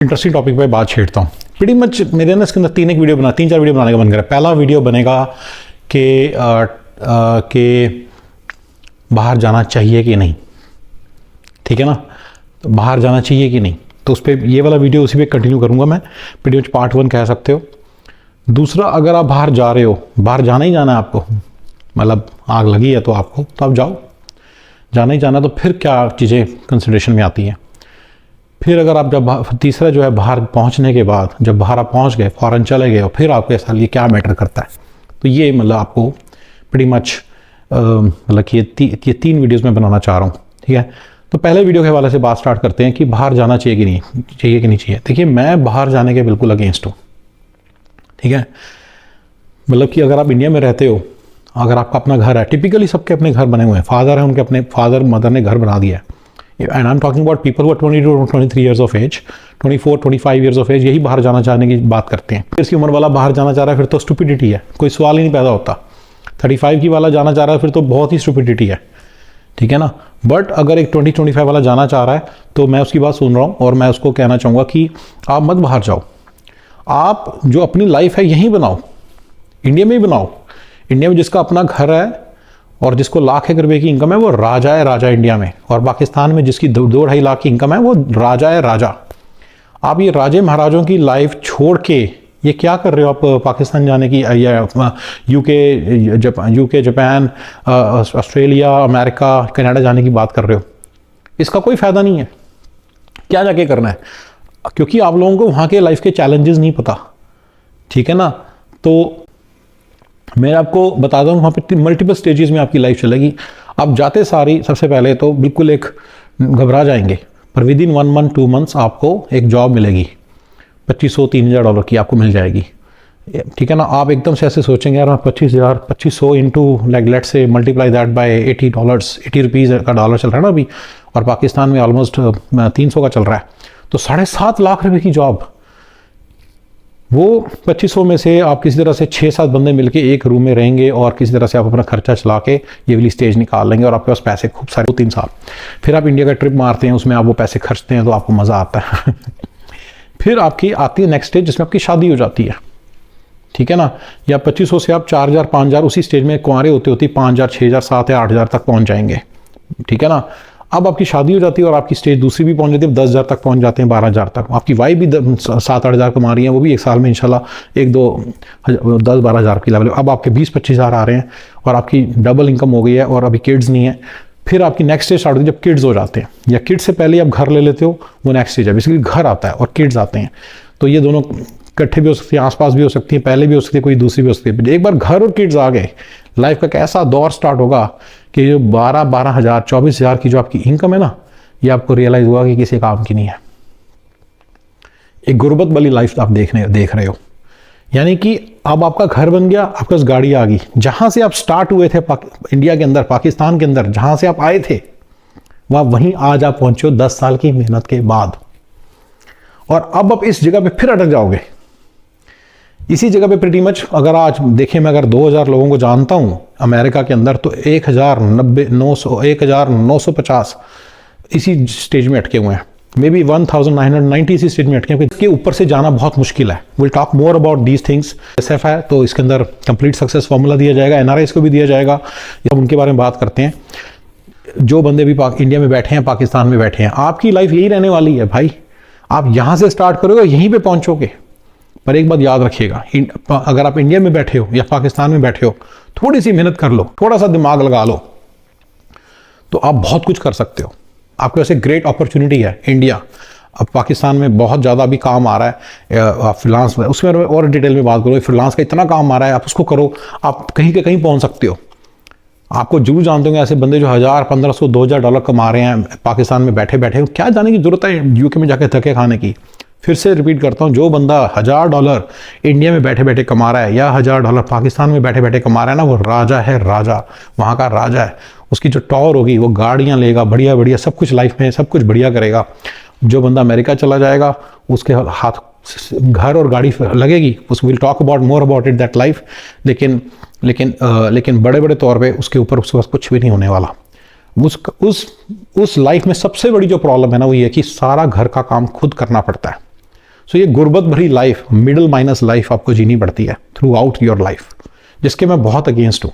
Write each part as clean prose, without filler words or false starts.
Interesting topic पे बात छेड़ता हूँ। प्रीटी मच मेरे ना इसके अंदर तीन चार वीडियो बनाने का मन कर रहा है। पहला वीडियो बनेगा कि बाहर जाना चाहिए कि नहीं, ठीक है ना, तो बाहर जाना चाहिए कि नहीं, तो उस पर ये वाला वीडियो उसी पे कंटिन्यू करूँगा मैं। प्रीटी मच पार्ट 1 कह सकते हो। दूसरा, अगर आप बाहर जा रहे हो, बाहर जाना ही जाना है आपको, मतलब आग लगी है तो आपको, तो आप जाओ, जाना ही जाना, तो फिर क्या चीज़ें कंसिडरेशन में आती हैं। फिर अगर आप जब तीसरा जो है बाहर पहुंचने के बाद, जब बाहर आप पहुंच गए, फॉरेन चले गए, और फिर आपके साथ ये क्या मैटर करता है, तो ये मतलब आपको प्रीटी मच मतलब कि ये तीन वीडियोस में बनाना चाह रहा हूँ, ठीक है। तो पहले वीडियो के हवाले से बात स्टार्ट करते हैं कि बाहर जाना चाहिए कि नहीं चाहिए। देखिए, मैं बाहर जाने के बिल्कुल अगेंस्ट हूँ, ठीक है। मतलब कि अगर आप इंडिया में रहते हो, अगर आपका अपना घर है, टिपिकली सबके अपने घर बने हुए हैं, फादर है, उनके अपने फादर मदर ने घर बना दिया है, and I am talking about people who are 22 to 23 years of age, 24-25 years of age, यही बाहर जाना चाहने की बात करते हैं। इसकी उम्र वाला बाहर जाना चाह रहा है, फिर तो स्टुपिडिटी है, कोई सवाल ही नहीं पैदा होता। 35 की वाला जाना चाह रहा है, फिर तो बहुत ही स्टुपिडिटी है, ठीक है ना। बट अगर एक 20-25 वाला जाना चाह रहा है, तो मैं उसकी बात सुन रहा हूँ, और मैं उसको कहना चाहूँगा कि आप मत बाहर जाओ, आप जो अपनी लाइफ है यहीं बनाओ, इंडिया में ही बनाओ। इंडिया में जिसका अपना घर है और जिसको लाख एक रुपए की इनकम है, वो राजा है, राजा इंडिया में। और पाकिस्तान में जिसकी 2-2.5 लाख की इनकम है, वो राजा है, राजा। आप ये राजे महाराजों की लाइफ छोड़ के ये क्या कर रहे हो आप पाकिस्तान जाने की, या UK, Japan, Australia, America, Canada जाने की बात कर रहे हो। इसका कोई फ़ायदा नहीं है। क्या जाके करना है, क्योंकि आप लोगों को वहाँ के लाइफ के चैलेंजेस नहीं पता, ठीक है ना। तो मैं आपको बता दूँ, वहाँ पे मल्टीपल स्टेजेस में आपकी लाइफ चलेगी। आप जाते सारी सबसे पहले तो बिल्कुल एक घबरा जाएंगे, पर विद इन 1 month 2 months आपको एक जॉब मिलेगी, $2500-3000 की आपको मिल जाएगी, ठीक है ना। आप एकदम से ऐसे सोचेंगे, यार 2500 into like let's say multiply that bye $80, 80 rupees का डॉलर चल रहा है ना अभी, और पाकिस्तान में ऑलमोस्ट 300 का चल रहा है, तो 7.5 लाख रुपए की जॉब। वो 2500 में से आप किसी तरह से 6-7 बंदे मिलके एक रूम में रहेंगे, और किसी तरह से आप अपना खर्चा चला के ये वाली स्टेज निकाल लेंगे, और आपके पास पैसे खूब सारे 2-3 साल। फिर आप इंडिया का ट्रिप मारते हैं, उसमें आप वो पैसे खर्चते हैं, तो आपको मज़ा आता है। फिर आपकी आती है नेक्स्ट स्टेज, जिसमें आपकी शादी हो जाती है, ठीक है ना। या 2500 से आप 4000-5000 उसी स्टेज में कुंवारे होते 5000, 6000, 7000 या 8000 तक पहुँच जाएंगे, ठीक है ना। अब आपकी शादी हो जाती है, और आपकी स्टेज दूसरी भी पहुंच जाती है, 10,000 तक पहुंच जाते हैं, 12,000 तक। आपकी वाइफ भी 7-8 हज़ार कमा रही हैं, वो भी एक साल में इंशाल्लाह 10-12 हज़ार की लेवल। अब आपके 20-25 हज़ार आ रहे हैं, और आपकी डबल इनकम हो गई है, और अभी किड्स नहीं है। फिर आपकी नेक्स्ट स्टेज स्टार्ट होती है जब किड्स हो जाते हैं, या किड्स से पहले आप घर ले लेते हो, वो नेक्स्ट स्टेज है। बेसिकली घर आता है और किड्स आते हैं, तो ये दोनों इकट्ठे भी हो सकती हैं, आसपास भी हो सकती है, पहले भी हो सकती है, कोई दूसरी भी हो सकती है। एक बार घर और किड्स आ गए, लाइफ का कैसा दौर स्टार्ट होगा कि जो 12 हज़ार 24 हज़ार की जो आपकी इनकम है ना, ये आपको रियलाइज हुआ कि किसी काम की नहीं है। एक गुर्बत वाली लाइफ आप देख रहे हो। यानी कि अब आपका घर बन गया, आपके पास गाड़ी आ गई, जहां से आप स्टार्ट हुए थे इंडिया के अंदर, पाकिस्तान के अंदर, जहां से आप आए थे, वहीं आज आप पहुंचे हो 10 साल की मेहनत के बाद। और अब आप इस जगह पे फिर अटक जाओगे। इसी जगह पे प्रीटी मच अगर आज देखें, मैं अगर 2000 लोगों को जानता हूं अमेरिका के अंदर, तो 1950 इसी स्टेज में अटके हुए हैं, मे बी 1990 इसी स्टेज में अटके हैं। इसके ऊपर से जाना बहुत मुश्किल है। Will talk more about these things. SF है, तो इसके अंदर कंप्लीट सक्सेस फॉर्मूला दिया जाएगा, NRIs को भी दिया जाएगा, हम उनके बारे में बात करते हैं। जो बंदे भी इंडिया में बैठे हैं, पाकिस्तान में बैठे हैं, आपकी लाइफ यही रहने वाली है भाई। आप यहां से स्टार्ट करोगे, यहीं पे पहुंचोगे। पर एक बात याद रखिएगा, अगर आप इंडिया में बैठे हो या पाकिस्तान में बैठे हो, थोड़ी सी मेहनत कर लो, थोड़ा सा दिमाग लगा लो, तो आप बहुत कुछ कर सकते हो। आपके पास एक ग्रेट अपॉर्चुनिटी है इंडिया। अब पाकिस्तान में बहुत ज़्यादा अभी काम आ रहा है, फ्रीलांस में, उसमें और डिटेल में बात करो। फ्रीलांस का इतना काम आ रहा है, आप उसको करो, आप कहीं के कहीं पहुंच सकते हो। आपको जरूर जानते होंगे ऐसे बंदे जो 1000, 1500, $2000 कमा रहे हैं पाकिस्तान में बैठे बैठे। क्या जाने की जरूरत है यूके में जाके धक्के खाने की। फिर से रिपीट करता हूँ, जो बंदा $1000 इंडिया में बैठे बैठे कमा रहा है, या $1000 पाकिस्तान में बैठे बैठे कमा रहा है ना, वो राजा है, राजा, वहाँ का राजा है। उसकी जो टॉर होगी, वो गाड़ियाँ लेगा, बढ़िया बढ़िया सब कुछ लाइफ में, सब कुछ बढ़िया करेगा। जो बंदा अमेरिका चला जाएगा, उसके हाथ घर और गाड़ी लगेगी, उस will talk about more about it that life. लेकिन बड़े बड़े तौर पे उसके ऊपर उसके पास कुछ भी नहीं होने वाला। उस लाइफ में सबसे बड़ी जो प्रॉब्लम है ना, वो ये है कि सारा घर का काम खुद करना पड़ता है। सो ये गुर्बत भरी लाइफ, मिडिल माइनस लाइफ आपको जीनी पड़ती है थ्रू आउट योर लाइफ, जिसके मैं बहुत अगेंस्ट हूँ।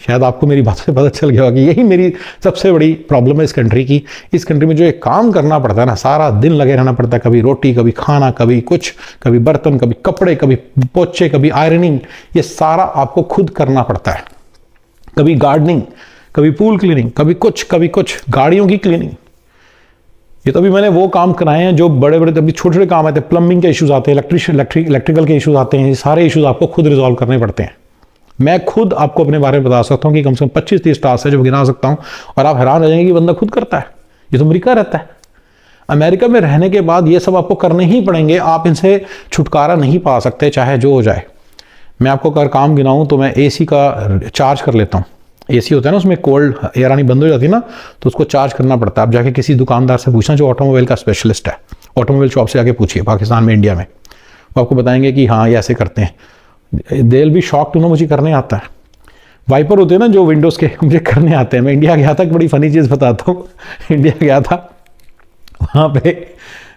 शायद आपको मेरी बात से पता चल गया होगा कि यही मेरी सबसे बड़ी प्रॉब्लम है इस कंट्री की। इस कंट्री में जो एक काम करना पड़ता है ना, सारा दिन लगे रहना पड़ता है, कभी रोटी, कभी खाना, कभी कुछ, कभी बर्तन, कभी कपड़े, कभी पोछे, कभी आयरनिंग, ये सारा आपको खुद करना पड़ता है। कभी गार्डनिंग, कभी पूल क्लीनिंग, कभी कुछ, गाड़ियों की क्लीनिंग। ये तो अभी मैंने वो काम कराए हैं जो बड़े बड़े, अभी छोटे छोटे काम आते हैं, प्लम्बिंग के इश्यूज आते हैं, इलेक्ट्रिकल के इश्यूज आते हैं, ये सारे इश्यूज आपको खुद रिजॉल्व करने पड़ते हैं। मैं खुद आपको अपने बारे में बता सकता हूँ कि कम से कम 25-30 टास्क है जो गिना सकता हूँ, और आप हैरान रह जाएंगे कि बंदा खुद करता है। ये तो अमेरिका रहता है। अमेरिका में रहने के बाद ये सब आपको करने ही पड़ेंगे, आप इनसे छुटकारा नहीं पा सकते, चाहे जो हो जाए। मैं आपको अगर काम गिनाऊँ तो मैं AC का चार्ज कर लेता हूँ। AC होता है ना, उसमें कोल्ड एयर आनी बंद हो जाती है ना, तो उसको चार्ज करना पड़ता है। आप जाके किसी दुकानदार से पूछना जो ऑटोमोबाइल का स्पेशलिस्ट है, ऑटोमोबाइल शॉप से जाके पूछिए पाकिस्तान में, इंडिया में, वो आपको बताएंगे कि हाँ ये ऐसे करते हैं। They will be shock to know मुझे करने आता है। वाइपर होते हैं ना जो विंडोज़ के, मुझे करने आते हैं। मैं इंडिया गया था, एक बड़ी फनी चीज़ बताता हूँ। इंडिया गया था, वहाँ पे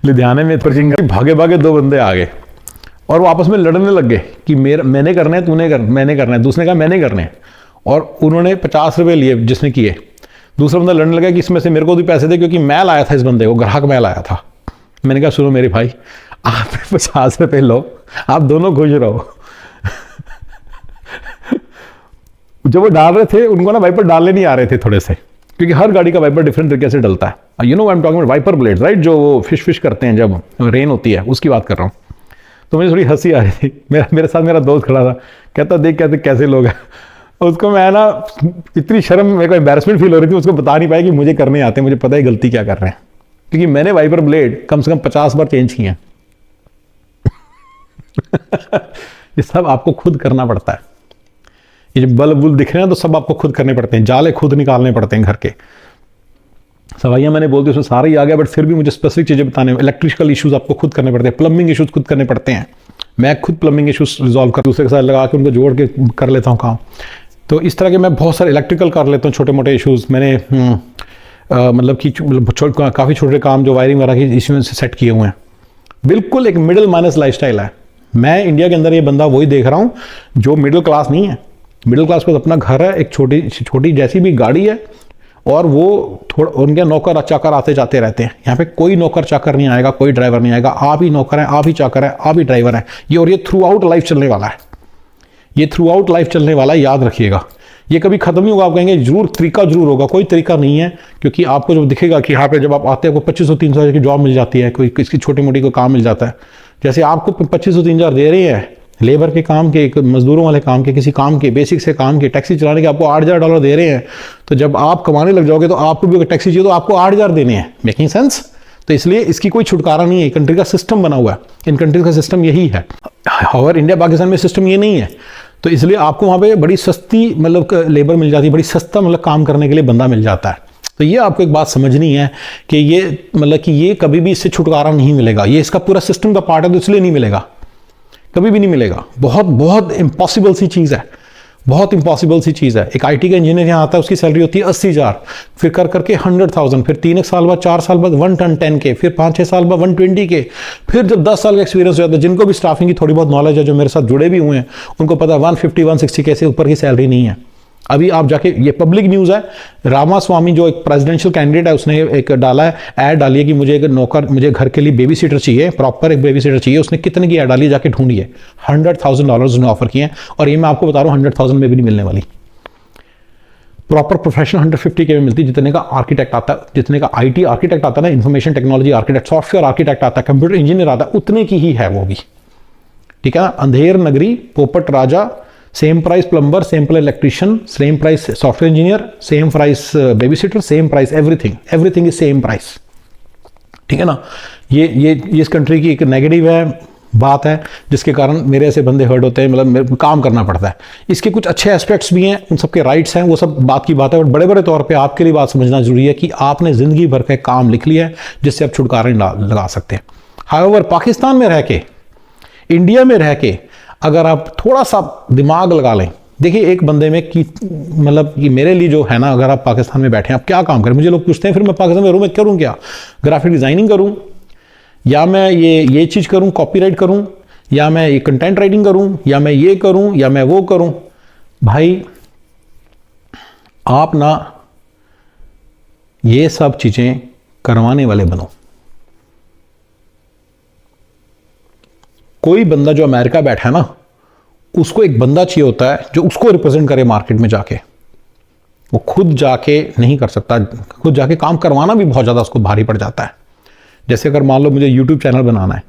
लुधियाने में भागे भागे 2 बंदे आ गए और वो आपस में लड़ने लग गए कि मैंने करना है, मैंने करना है। दूसरे का मैंने करने हैं, और उन्होंने 50 रुपये लिए जिसने किए। दूसरा बंदा लड़ने लगा कि इसमें से मेरे को भी पैसे दे, क्योंकि मैं लाया था इस बंदे को, ग्राहक मैं लाया था। मैंने कहा सुनो मेरे भाई, आप 50 रुपये लो, आप दोनों खुश रहो। जब वो डाल रहे थे, उनको ना वाइपर डालने नहीं आ रहे थे थोड़े से, क्योंकि हर गाड़ी का वाइपर डिफरेंट तरीके से डलता है। You know I am talking about wiper blade, right, जो वो फिश करते हैं जब रेन होती है, उसकी बात कर रहा हूँ। तो मुझे थोड़ी हंसी आ रही थी। मेरे साथ मेरा दोस्त खड़ा था, कहता देख कहते कैसे लोग हैं। उसको मैं ना इतनी शर्म, मेरे को एम्बैरेसमेंट फील हो रही थी, उसको बता नहीं पाया कि मुझे करने आते हैं, मुझे पता है गलती क्या कर रहे हैं, क्योंकि मैंने वाइपर ब्लेड कम से कम 50 बार चेंज किए हैं। ये सब आपको खुद करना पड़ता है। ये जो बल्ब बुल दिख रहे हैं तो सब आपको खुद करने पड़ते हैं, जाले खुद निकालने पड़ते हैं घर के। सवाइयाँ मैंने बोल दी, उसमें सारा ही आ गया, बट फिर भी मुझे स्पेसिफिक चीज़ें बताने में, इलेक्ट्रिकल इश्यूज आपको खुद करने पड़ते हैं, प्लम्बिंग इश्यूज खुद करने पड़ते हैं। मैं खुद प्लम्बिंग इश्यूज रिजॉल्व कर, दूसरे के साथ लगा के उनको जोड़ के कर लेता हूँ काम। तो इस तरह के मैं बहुत सारे इलेक्ट्रिकल कर लेता हूँ, छोटे मोटे इश्यूज मैंने मतलब कि काफ़ी छोटे काम जो वायरिंग वगैरह की इश्यू से सेट किए हुए हैं। बिल्कुल एक मिडिल माइनस लाइफस्टाइल है। मैं इंडिया के अंदर ये बंदा वही देख रहा हूँ जो मिडिल क्लास नहीं है। मिडिल क्लास को अपना घर है, एक छोटी जैसी भी गाड़ी है, और वो थोड़ा उनके नौकर चाकर आते जाते रहते हैं। यहाँ पे कोई नौकर चाकर नहीं आएगा, कोई ड्राइवर नहीं आएगा, आप ही नौकर हैं, आप ही चाकर हैं, आप ही ड्राइवर हैं। ये और ये थ्रू आउट लाइफ चलने वाला है, ये थ्रू आउट लाइफ चलने वाला है, याद रखिएगा। ये कभी खत्म नहीं होगा। आप कहेंगे जरूर तरीका जरूर होगा, कोई तरीका नहीं है, क्योंकि आपको जब दिखेगा कि यहाँ पे जब आप आते हैं आपको 2500-3000 हज़ार की जॉब मिल जाती है, कोई किसी छोटी मोटी को काम मिल जाता है। जैसे आपको 2500-3000 हज़ार दे रहे हैं लेबर के काम के, मजदूरों वाले काम के, किसी काम के, बेसिक से काम के, टैक्सी चलाने के आपको $8,000 दे रहे हैं। तो जब आप कमाने लग जाओगे तो आपको भी अगर टैक्सी चाहिए तो आपको 8,000 देने हैं। Making sense? तो इसलिए इसकी कोई छुटकारा नहीं है, कंट्री का सिस्टम बना हुआ है, इन कंट्रीज का सिस्टम यही है। और इंडिया पाकिस्तान में सिस्टम ये नहीं है, तो इसलिए आपको वहाँ पे बड़ी सस्ती मतलब लेबर मिल जाती है, बड़ी सस्ता मतलब काम करने के लिए बंदा मिल जाता है। तो ये आपको एक बात समझनी है कि ये मतलब कि ये कभी भी इससे छुटकारा नहीं मिलेगा, ये इसका पूरा सिस्टम का पार्ट है, तो इसलिए नहीं मिलेगा, कभी भी नहीं मिलेगा। बहुत बहुत इम्पॉसिबल सी चीज़ है, बहुत इम्पॉसिबल सी चीज़ है। एक IT का इंजीनियर यहाँ आता है, उसकी सैलरी होती है 80,000, फिर कर करके 100,000, फिर 3 साल बाद 4 साल बाद 110 के, फिर 5-6 साल बाद 120 के, फिर जब 10 साल का एक्सपीरियंस हो जाता है, जिनको भी स्टाफिंग की थोड़ी बहुत नॉलेज है, जो मेरे साथ जुड़े भी हुए हैं, उनको पता है 150-160 के से ऊपर की सैलरी नहीं है। अभी आप जाके, ये पब्लिक न्यूज़ है, रामास्वामी जो एक प्रेसिडेंशियल कैंडिडेट है, उसने एक डाला है, ऐड डाली है कि मुझे एक नौकर, मुझे घर के लिए बेबी सीटर चाहिए, प्रॉपर एक बेबी सीटर चाहिए। उसने कितने की ऐड डाली, जाके ढूंढिए, $100,000 उसने ऑफर किए हैं। और ये मैं आपको बता रहा हूँ 100,000 में भी नहीं मिलने वाली। प्रॉपर प्रोफेशनल 150 के में मिलती, जितने का आर्किटेक्ट आता है, जितने का IT आर्किटेक्ट आता है ना, information technology architect, software architect आता है, कंप्यूटर इंजीनियर आता है, उतने की ही है वो भी। ठीक है ना? अंधेर नगरी, पोपट राजा, same price plumber, same price electrician, same price software engineer, same price baby sitter, same price everything is same price. ठीक है ना? ये इस कंट्री की एक नेगेटिव है बात है, जिसके कारण मेरे ऐसे बंदे हर्ट होते हैं, मतलब मेरे काम करना पड़ता है। इसके कुछ अच्छे एस्पेक्ट्स भी हैं, उन सबके राइट्स हैं, वो सब बात की बात है, बट बड़े बड़े तौर पे आपके लिए बात समझना जरूरी है कि आपने ज़िंदगी भर का काम लिख लिया है जिससे आप छुटकारा नहीं लगा सकते। हाउएवर पाकिस्तान में रह के, इंडिया में रह के अगर आप थोड़ा सा दिमाग लगा लें, देखिए एक बंदे में कि मतलब कि मेरे लिए जो है ना, अगर आप पाकिस्तान में बैठे हैं, आप क्या काम करें? मुझे लोग पूछते हैं फिर मैं पाकिस्तान में रहूँ, मैं करूँ क्या? ग्राफिक डिज़ाइनिंग करूँ या मैं ये चीज़ करूं, कॉपीराइट करूं, या मैं ये कंटेंट राइटिंग करूं, या मैं ये करूं, या मैं वो करूं। भाई आप ना ये सब चीज़ें करवाने वाले बनो। कोई बंदा जो अमेरिका बैठा है ना, उसको एक बंदा चाहिए होता है जो उसको रिप्रेजेंट करे मार्केट में जाके। वो खुद जाके नहीं कर सकता, खुद जाके काम करवाना भी बहुत ज़्यादा उसको भारी पड़ जाता है। जैसे अगर मान लो मुझे यूट्यूब चैनल बनाना है,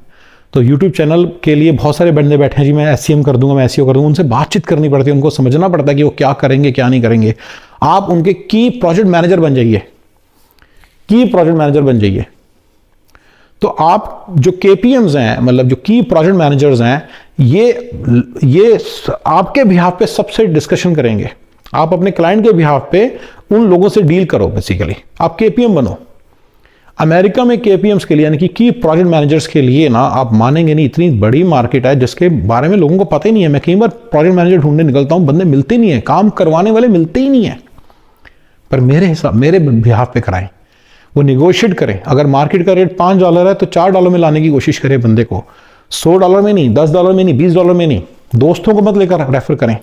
तो यूट्यूब चैनल के लिए बहुत सारे बंदे बैठे हैं जी, मैं SEM कर दूंगा, मैं SEO कर दूंगा। उनसे बातचीत करनी पड़ती है, उनको समझना पड़ता है कि वो क्या करेंगे क्या नहीं करेंगे। आप उनके की प्रोजेक्ट मैनेजर बन जाइए, की प्रोजेक्ट मैनेजर बन जाइए। तो आप जो KPMs हैं, मतलब जो की प्रोजेक्ट मैनेजर्स हैं, ये आपके बिहाफ पे सबसे डिस्कशन करेंगे। आप अपने क्लाइंट के बिहाफ पे उन लोगों से डील करो। बेसिकली आप KPM बनो। अमेरिका में KPMs के लिए, यानी कि की प्रोजेक्ट मैनेजर्स के लिए ना, आप मानेंगे नहीं, इतनी बड़ी मार्केट है जिसके बारे में लोगों को पता ही नहीं है। मैं कई बार प्रोजेक्ट मैनेजर ढूंढने निकलता हूं, बंदे मिलते नहीं है, काम करवाने वाले मिलते ही नहीं है। पर मेरे बिहाफ पे कराएं, वो निगोशिएट करें। अगर मार्केट का रेट $5 है तो $4 में लाने की कोशिश करें बंदे को। $100 में नहीं, $10 में नहीं, $20 में नहीं। दोस्तों को मत लेकर रेफर करें,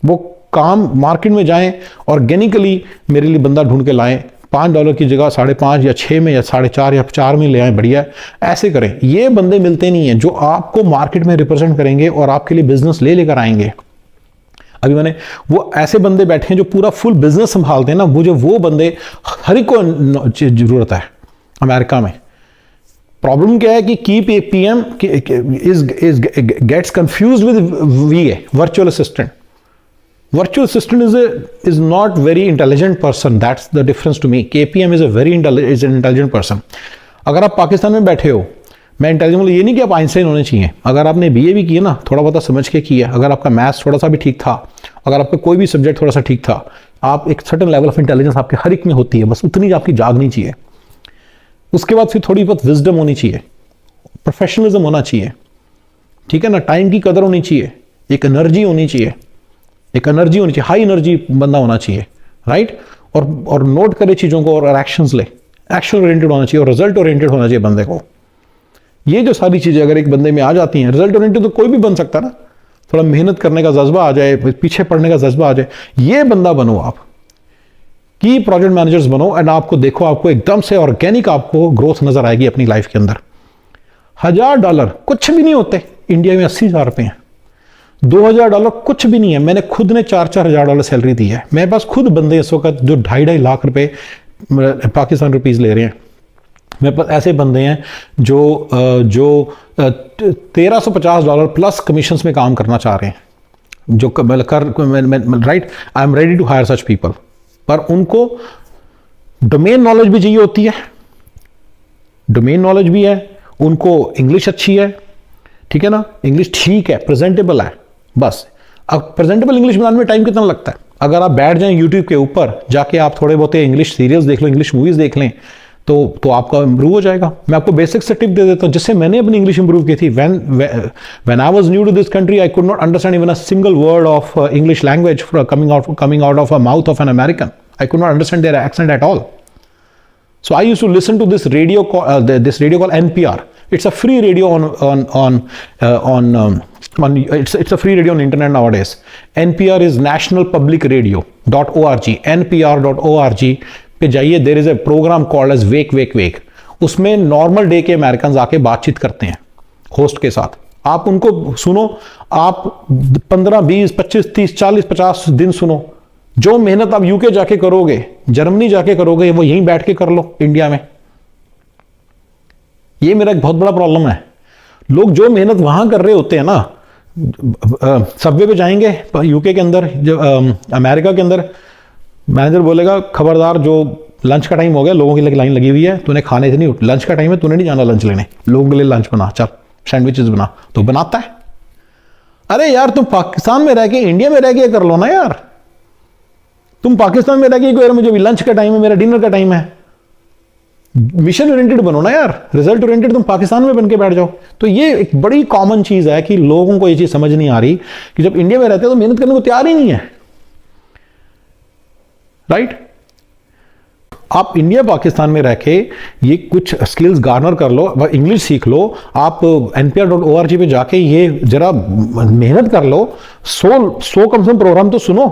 वो काम मार्केट में जाएं, ऑर्गेनिकली मेरे लिए बंदा ढूंढ के लाएं। $5 की जगह 5.5 या 6 में या 4.5 या 4 में ले आए, बढ़िया। ऐसे करें। ये बंदे मिलते नहीं हैं जो आपको मार्केट में रिप्रेजेंट करेंगे और आपके लिए बिजनेस लेकर आएंगे। अभी मैंने वो ऐसे बंदे बैठे हैं जो पूरा फुल बिजनेस संभालते हैं ना, मुझे वो बंदे हर एक को जरूरत है अमेरिका में। प्रॉब्लम क्या है कि PM gets confused with VA, virtual assistant. Virtual assistant is not very intelligent person. That's the difference to me. KPM is a very intelligent person. अगर आप पाकिस्तान में बैठे हो, मैं इंटेलिजेंट ये नहीं कि आप आइंस्टाइन होने चाहिए। अगर आपने BA भी किया ना, थोड़ा बहुत समझ के किया, अगर आपका मैथ्स थोड़ा सा भी ठीक था, अगर आपका कोई भी सब्जेक्ट थोड़ा सा ठीक था, आप एक सर्टेन लेवल ऑफ इंटेलिजेंस आपके हर एक में होती है, बस उतनी आपकी जागनी चाहिए। उसके बाद फिर थोड़ी बहुत विजडम होनी चाहिए, प्रोफेशनलिज्म होना चाहिए, ठीक है ना, टाइम की कदर होनी चाहिए, एक एनर्जी होनी चाहिए, हाई एनर्जी बंदा होना चाहिए, राइट। और नोट करे चीज़ों को और एक्शंस ले, एक्शन ओरिएंटेड होना चाहिए और रिजल्ट ओरिएंटेड होना चाहिए बंदे को। ये जो सारी चीज़ें अगर एक बंदे में आ जाती हैं, रिजल्ट ओरिएंटेड तो कोई भी बन सकता है ना, थोड़ा मेहनत करने का जज्बा आ जाए, पीछे पड़ने का जज्बा आ जाए, ये बंदा बनो आप, की प्रोजेक्ट मैनेजर्स बनो। एंड आपको देखो, आपको एकदम से ऑर्गेनिक आपको ग्रोथ नजर आएगी अपनी लाइफ के अंदर। $1000 कुछ भी नहीं होते, इंडिया में 80,000 रुपए हैं। $2000 कुछ भी नहीं है। मैंने खुद ने $4,000 सैलरी दी है। मेरे पास खुद बंदे इस वक्त जो 2.5 लाख रुपए पाकिस्तान रुपीज ले रहे हैं। मेरे पास ऐसे बंदे हैं जो $1350 प्लस कमीशंस में काम करना चाह रहे हैं, जो right. I am ready to hire such people. पर उनको डोमेन नॉलेज भी चाहिए होती है, डोमेन नॉलेज भी है उनको, इंग्लिश अच्छी है, ठीक है ना, इंग्लिश ठीक है, प्रेजेंटेबल है। बस अब प्रेजेंटेबल इंग्लिश बनाने में टाइम कितना लगता है? अगर आप बैठ जाएं यूट्यूब के ऊपर जाके, आप थोड़े बहुत इंग्लिश सीरियल्स देख लो, इंग्लिश मूवीज देख लें, तो आपका इंप्रूव हो जाएगा। मैं आपको बेसिक से टिप दे देता हूं, जिससे मैंने अपनी इंग्लिश इंप्रूव की थी। When I was new to this country, I could not understand even a single word of English language coming out of a mouth of an American. I could not understand their accent at all. So I used to listen to this radio called NPR. It's a free radio it's a free radio on internet nowadays. NPR is nationalpublicradio.org. npr.org पे जाइए, there is a program called edge wake. उसमें normal day के American आके बातचीत करते हैं host के साथ। आप उनको सुनो, आप 15, 20, 25, 30, 40, 50 दिन सुनो। जो मेहनत आप यूके जाके करोगे, जर्मनी जाके करोगे, वो यहीं बैठ के कर लो इंडिया में। ये मेरा एक बहुत बड़ा प्रॉब्लम है। लोग जो मेहनत वहां कर रहे होते हैं ना, सबवे पे जाएंगे यूके के अंदर, अमेरिका के अंदर, मैनेजर बोलेगा खबरदार, जो लंच का टाइम हो गया, लोगों की लाइन लगी हुई है, तूने खाने से नहीं, लंच का टाइम है, तूने नहीं जाना लंच लेने, लोगों के लिए लंच बना, चल सैंडविचेस बना। तो बनाता है। अरे यार, तुम पाकिस्तान में रह के, इंडिया में रह के कर लो ना यार। तुम पाकिस्तान में रह के यार, मुझे भी लंच का टाइम है, मेरा डिनर का टाइम है। मिशन ओरिएंटेड बनो ना यार, रिजल्ट ओरिएंटेड तुम पाकिस्तान में बन के बैठ जाओ। तो ये एक बड़ी कॉमन चीज है कि लोगों को ये चीज समझ नहीं आ रही कि जब इंडिया में रहते हो तो मेहनत करने को तैयार ही नहीं है, राइट। आप इंडिया पाकिस्तान में रह के ये कुछ स्किल्स गार्नर कर लो, इंग्लिश सीख लो, आप npr.org पे जाके ये जरा मेहनत कर लो, 100 कम से कम प्रोग्राम तो सुनो,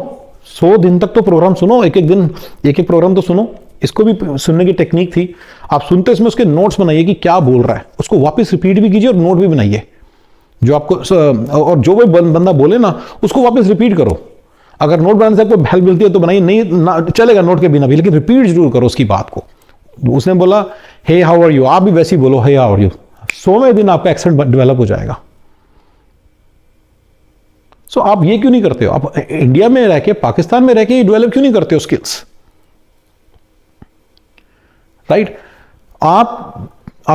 100 दिन तक तो प्रोग्राम सुनो, एक एक दिन एक एक प्रोग्राम तो सुनो। इसको भी सुनने की टेक्निक थी, आप सुनते इसमें उसके नोट्स बनाइए कि क्या बोल रहा है, उसको वापस रिपीट भी कीजिए और नोट भी बनाइए जो आपको, और जो भी बंदा बोले ना उसको वापस रिपीट करो। अगर नोट बनाने से आपको हेल्प मिलती है तो बनाइए, नहीं चलेगा नोट के बिना भी, लेकिन रिपीट जरूर करो उसकी बात को। उसने बोला हे हाउ आर यू, आप भी वैसे ही बोलो हे हाउ आर यू, 100वें दिन आपका एक्सेंट डेवलप हो जाएगा। सो आप ये क्यों नहीं करते हो? आप इंडिया में रह के, पाकिस्तान में रह के डेवलप क्यों नहीं करते हो स्किल्स? राइट? आप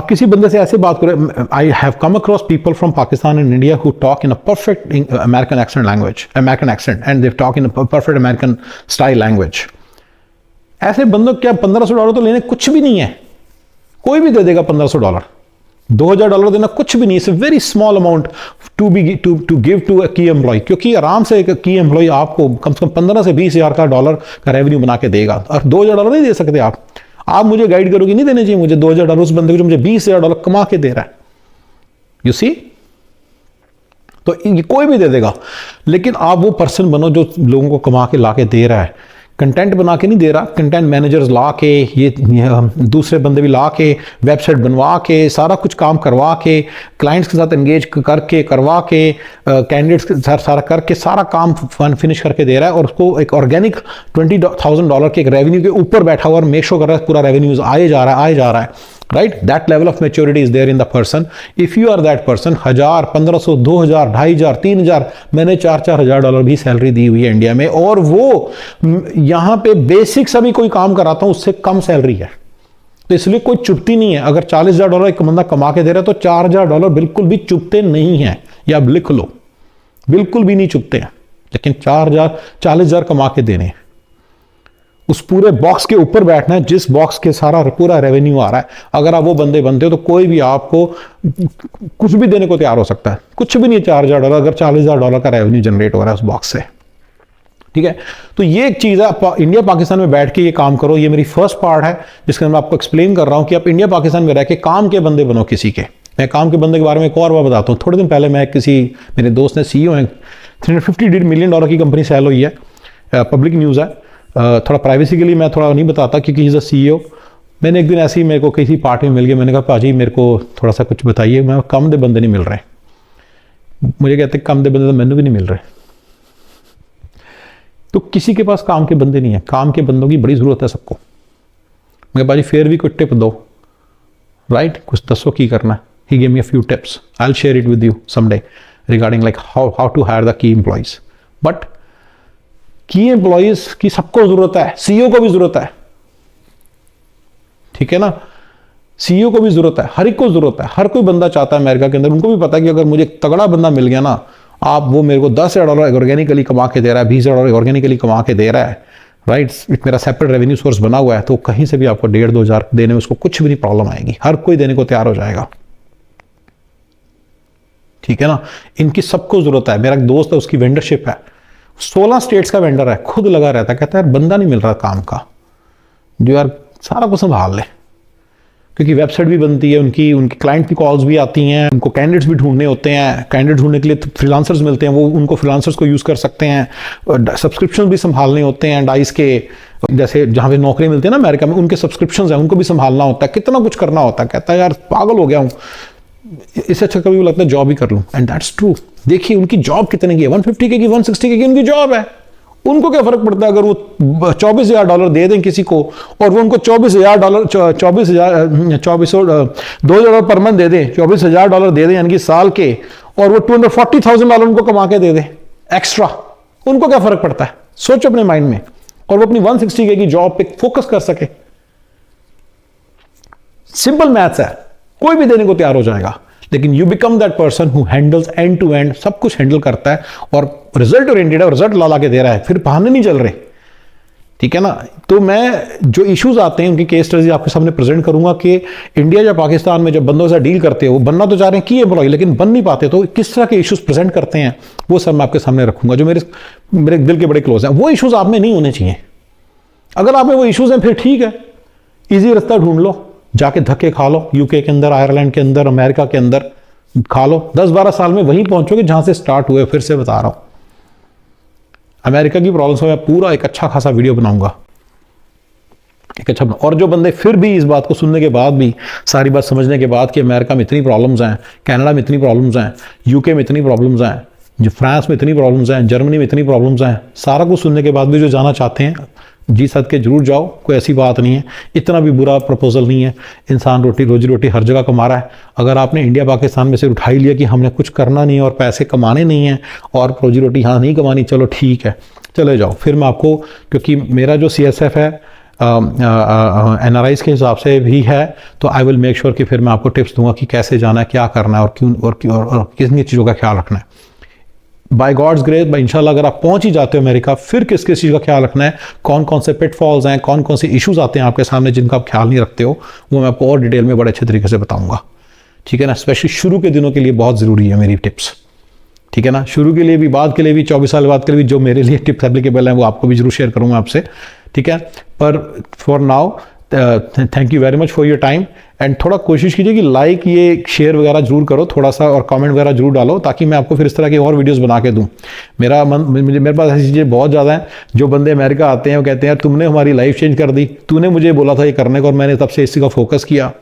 किसी बंदे से ऐसे बात करें, I have come across people from Pakistan and India who talk in a perfect American accent language, American accent, and they talk in a perfect American style language. ऐसे बंदों क्या $1500 तो लेने कुछ भी नहीं है, कोई भी दे देगा $1500, $2000 देना कुछ भी नहीं, it's a very small amount to give to a key employee, क्योंकि आराम से एक की एम्प्लॉय आपको कम से कम 15 से 20 हज़ार का डॉलर का रेवेन्यू बना के देगा, और $2000 नहीं दे सकते आप मुझे गाइड करोगे, नहीं देने चाहिए मुझे $2000 उस बंदे को जो मुझे $20,000 कमा के दे रहा है। यू सी, तो ये कोई भी दे देगा, लेकिन आप वो पर्सन बनो जो लोगों को कमा के ला के दे रहा है, कंटेंट बना के नहीं दे रहा, कंटेंट मैनेजर्स ला के, ये दूसरे बंदे भी ला के, वेबसाइट बनवा के, सारा कुछ काम करवा के, क्लाइंट्स के साथ एंगेज करके करवा के, कैंडिडेट्स के साथ सारा करके सारा काम फिनिश करके दे रहा है, और उसको एक ऑर्गेनिक $20,000 के एक रेवेन्यू के ऊपर बैठा हुआ और मेक श्योर कर रहा है पूरा रेवेन्यूज आए जा रहा है। Right, that level of maturity is there in the person. If you are that person, 1000, 1500, 2000, 2500, 3000, मैंने $4,000 भी सैलरी दी हुई है इंडिया में, और वो यहां पे बेसिक सभी कोई काम कराता हूं उससे कम सैलरी है, तो इसलिए कोई चुपती नहीं है। अगर $40,000 एक बंदा कमा के दे रहा है तो $4,000 बिल्कुल भी चुपते नहीं है, या आप लिख लो, बिल्कुल भी नहीं चुपते हैं। लेकिन 40,000 कमा के देने, उस पूरे बॉक्स के ऊपर बैठना है जिस बॉक्स के सारा पूरा रेवेन्यू आ रहा है। अगर आप वो बंदे बनते हो तो कोई भी आपको कुछ भी देने को तैयार हो सकता है, कुछ भी नहीं। $4,000 अगर $40,000 का रेवेन्यू जनरेट हो रहा है उस बॉक्स से, ठीक है। तो ये एक चीज़ है, आप इंडिया पाकिस्तान में बैठ के ये काम करो। ये मेरी फर्स्ट पार्ट है जिसके मैं आपको एक्सप्लेन कर रहा हूँ कि आप इंडिया पाकिस्तान में रह के काम के बंदे बनो किसी के। मैं काम के बंदे के बारे में एक और बात बताता हूँ। थोड़े दिन पहले मैं मेरे दोस्त ने, CEO हैं, $350 मिलियन की कंपनी सेल हुई है, पब्लिक न्यूज़ है। थोड़ा प्राइवेसी के लिए मैं थोड़ा नहीं बताता क्योंकि ही इज़ अ CEO। मैंने एक दिन ऐसे ही मेरे को किसी पार्टी में मिल गया, मैंने कहा पाजी मेरे को थोड़ा सा कुछ बताइए, मैं कम दे बंदे नहीं मिल रहे। मुझे कहते कम दे बंदे तो मैंने भी नहीं मिल रहे। तो किसी के पास काम के बंदे नहीं है, काम के बंदों की बड़ी ज़रूरत है सबको। मैं पाजी फिर भी कोई टिप दो, राइट, कुछ दसो की करना है। He gave me a few tips, I will share it with you someday regarding like how to hire the key employees. But key employees की सबको जरूरत है, CEO को भी जरूरत है, ठीक है ना। CEO को भी जरूरत है, हर एक को जरूरत है। हर कोई बंदा चाहता है अमेरिका के अंदर, उनको भी पता है कि अगर मुझे तगड़ा बंदा मिल गया ना, आप वो मेरे को $10,000 ऑर्गेनिकली कमा के दे रहा है, $20,000 ऑर्गेनिकली कमा के दे रहा है, राइट, मेरा सेपरेट रेवेन्यू सोर्स बना हुआ है, तो कहीं से भी आपको 1,500-2,000 देने में उसको कुछ भी नहीं प्रॉब्लम आएगी। हर कोई देने को तैयार हो जाएगा, ठीक है ना। इनकी सबको जरूरत है। मेरा एक दोस्त है, उसकी वेंडरशिप है, 16 स्टेट्स का वेंडर है, खुद लगा रहता है, कहता है यार बंदा नहीं मिल रहा काम का जो यार सारा कुछ संभाल ले, क्योंकि वेबसाइट भी बनती है उनकी क्लाइंट की कॉल्स भी आती हैं, उनको कैंडिडेट्स भी ढूंढने होते हैं, कैंडिडेट ढूंढने के लिए तो फ्रीलांसर्स मिलते हैं, वो उनको फ्रीलांसर्स को यूज़ कर सकते हैं, सब्सक्रिप्शन भी संभालने होते हैं, डाइस के जैसे जहाँ पे नौकरी मिलती है ना अमेरिका में, उनके सब्सक्रिप्शन हैं, उनको भी संभालना होता है, कितना कुछ करना होता है। कहता है यार पागल हो गया हूँ, इससे अच्छा कभी लगता है जॉब ही कर लूं। And that's true. देखिए उनकी जॉब कितने की है, 150K की, 160K की उनकी जॉब है। उनको क्या फर्क पड़ता है अगर वो $24,000 दे दें किसी को, और वो उनको $2,000 पर मंथ दे दें, $24,000 दे दें यानी कि साल के, और वो $240,000 उनको कमा के दे दें एक्स्ट्रा, उनको क्या फर्क पड़ता है? सोचो अपने माइंड में। और वो अपनी 160K की जॉब पे फोकस कर सके। सिंपल मैथ्स है, कोई भी देने को तैयार हो जाएगा, लेकिन you become that person who handles end to end, सब कुछ हैंडल करता है और रिजल्ट ओरिएंटेड है, रिजल्ट ला के दे रहा है, फिर बहाने नहीं चल रहे, ठीक है ना। तो मैं जो इश्यूज आते हैं उनकी केस स्टडीज आपके सामने प्रेजेंट करूंगा कि इंडिया या पाकिस्तान में जब बंदों से डील करते हो, वो बनना तो चाह रहे हैं की एम्प्लॉय, लेकिन बन नहीं पाते, तो किस तरह के इश्यूज प्रेजेंट करते हैं वो सब मैं आपके सामने रखूंगा, जो मेरे दिल के बड़े क्लोज हैं। वो इश्यूज आप में नहीं होने चाहिए। अगर आप में वो इश्यूज हैं फिर ठीक है, इजी रास्ता ढूंढ लो, जाके धक्के खा लो, यूके के अंदर, आयरलैंड के अंदर, अमेरिका के अंदर खा लो, 10-12 साल में वहीं पहुंचोगे जहां से स्टार्ट हुए। फिर से बता रहा हूं, अमेरिका की प्रॉब्लम्स में मैं पूरा एक अच्छा खासा वीडियो बनाऊंगा, एक अच्छा। और जो बंदे फिर भी इस बात को सुनने के बाद भी, सारी बात समझने के बाद कि अमेरिका में इतनी प्रॉब्लम्स हैं, कनाडा में इतनी प्रॉब्लम्स हैं, यूके में इतनी प्रॉब्लम्स हैं, जो फ्रांस में इतनी प्रॉब्लम्स हैं, जर्मनी में इतनी प्रॉब्लम्स हैं, सारा कुछ सुनने के बाद भी जो जाना चाहते हैं, जी सद के जरूर जाओ, कोई ऐसी बात नहीं है, इतना भी बुरा प्रपोजल नहीं है। इंसान रोजी रोटी हर जगह कमा रहा है। अगर आपने इंडिया पाकिस्तान में से उठा ही लिया कि हमने कुछ करना नहीं है और पैसे कमाने नहीं हैं और रोजी रोटी यहाँ नहीं कमानी, चलो ठीक है, चले जाओ। फिर मैं आपको, क्योंकि मेरा जो CSF है NRIs के हिसाब से भी है, तो आई विल मेक श्योर कि फिर मैं आपको टिप्स दूंगा कि कैसे जाना है, क्या करना है और क्यों और कितनी चीज़ों का ख्याल रखना है। बाय गॉड्स ग्रेस, बाय इंशाल्लाह अगर आप पहुंच ही जाते हो अमेरिका, फिर किस किस चीज़ का ख्याल रखना है, कौन कौन से पिटफॉल्स हैं, कौन कौन से इश्यूज आते हैं आपके सामने जिनका आप ख्याल नहीं रखते हो, वो मैं आपको और डिटेल में बड़े अच्छे तरीके से बताऊंगा। ठीक है ना, स्पेशली शुरू के दिनों के लिए बहुत ज़रूरी है मेरी टिप्स। ठीक है ना, शुरू के लिए भी, बाद के लिए भी, 24 साल बाद के लिए भी, जो मेरे लिए टिप्स एप्लीकेबल हैं वो आपको भी जरूर शेयर करूंगा आपसे। ठीक है, पर for now thank you very much for your time. And थोड़ा कोशिश कीजिए कि लाइक, ये शेयर वगैरह जरूर करो थोड़ा सा, और कमेंट वगैरह जरूर डालो, ताकि मैं आपको फिर इस तरह की और वीडियोस बना के दूं। मेरे पास ऐसी चीज़ें बहुत ज़्यादा हैं। जो बंदे अमेरिका आते हैं वो कहते हैं यार तुमने हमारी लाइफ चेंज कर दी, तूने मुझे बोला था ये करने को और मैंने तब से इसी का फोकस किया,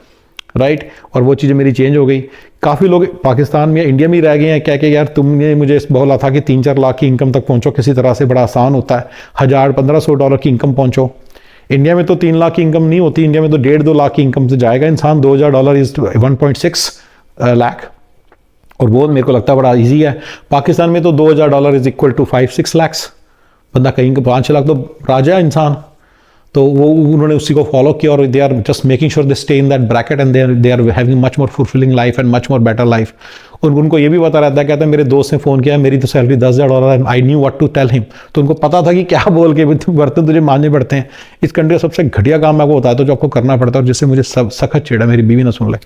राइट, और वो चीज़ें मेरी चेंज हो गई। काफ़ी लोग पाकिस्तान में, इंडिया में ही रह गए हैं, क्या कि यार तुमने मुझे बोला था कि 3-4 लाख की इनकम तक पहुंचो किसी तरह से, बड़ा आसान होता है, $1000-1500 की इनकम पहुंचो। इंडिया में तो 3 लाख की इनकम नहीं होती, इंडिया में तो 1.5-2 लाख की इनकम से जाएगा इंसान। $2000 इज 1.6 लाख, और वो मेरे को लगता है बड़ा ईजी है। पाकिस्तान में तो $2000 इज इक्वल टू 5-6 लाख। बंदा कहीं 5-6 लाख तो राजा है इंसान। तो वो उन्होंने उसी को फॉलो किया, और they are just making sure they stay in that bracket and they are having much more fulfilling life and much more better life. और उनको ये भी पता रहता है, कहते हैं मेरे दोस्त ने फ़ोन किया, मेरी तो सैलरी $10,000 है, I knew what to tell him. तो उनको पता था कि क्या बोल के बर्तन तुझे मानने पड़ते हैं। इस कंट्री का सबसे घटिया काम मैं आपको बताया तो जो आपको करना पड़ता है, और जिससे मुझे सब सख्त चिढ़ा, मेरी बीवी ना सुन ले,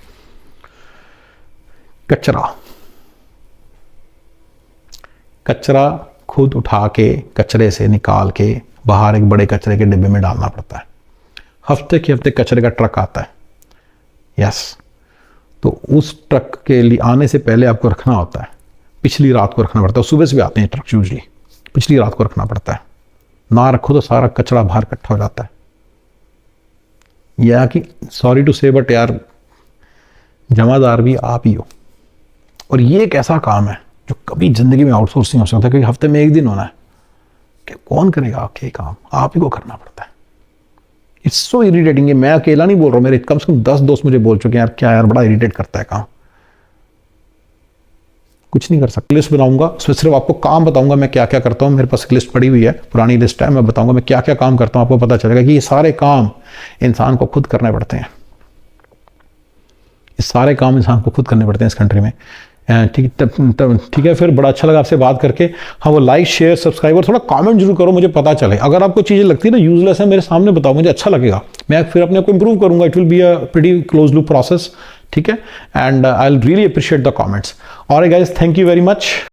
कचरा खुद उठा के कचरे से निकाल के बाहर एक बड़े कचरे के डिब्बे में डालना पड़ता है। हफ्ते के हफ्ते कचरे का ट्रक आता है, यस, तो उस ट्रक के लिए आने से पहले आपको रखना होता है, पिछली रात को रखना पड़ता है। सुबह से भी आते हैं ट्रक यूजली, पिछली रात को रखना पड़ता है। ना रखो तो सारा कचरा बाहर इकट्ठा हो जाता है। या कि सॉरी टू से बट यार, जमादार भी आप ही हो। और ये एक ऐसा काम है जो कभी जिंदगी में आउटसोर्स नहीं हो सकता, क्योंकि हफ्ते में एक दिन होना है कि कौन करेगा आपके काम, आप ही को करना पड़ता है। It's so irritating. मैं अकेला नहीं बोल रहा हूँ, मेरे कम से कम 10 दोस्त मुझे बोल चुके हैं यार क्या यार बड़ा इरिटेट करता है काम। कुछ नहीं कर सकता। लिस्ट बनाऊंगा, उसमें सिर्फ आपको काम बताऊंगा मैं क्या क्या करता हूँ। मेरे पास एक लिस्ट पड़ी हुई है, पुरानी लिस्ट है, मैं बताऊंगा मैं क्या क्या काम करता हूँ। आपको पता चलेगा कि ये सारे काम इंसान को खुद करने पड़ते हैं। ये सारे काम इंसान को खुद करने पड़ते हैं इस कंट्री में। ठीक है, फिर बड़ा अच्छा लगा आपसे बात करके। हाँ, वो लाइक, शेयर, सब्सक्राइब और थोड़ा कमेंट जरूर करो, मुझे पता चले। अगर आपको चीज़ें लगती है ना यूजलेस है, मेरे सामने बताओ, मुझे अच्छा लगेगा, मैं फिर अपने आप को इंप्रूव करूंगा। It will be a pretty close loop process. ठीक है, and I will really appreciate the comments. Alright guys, thank you very much.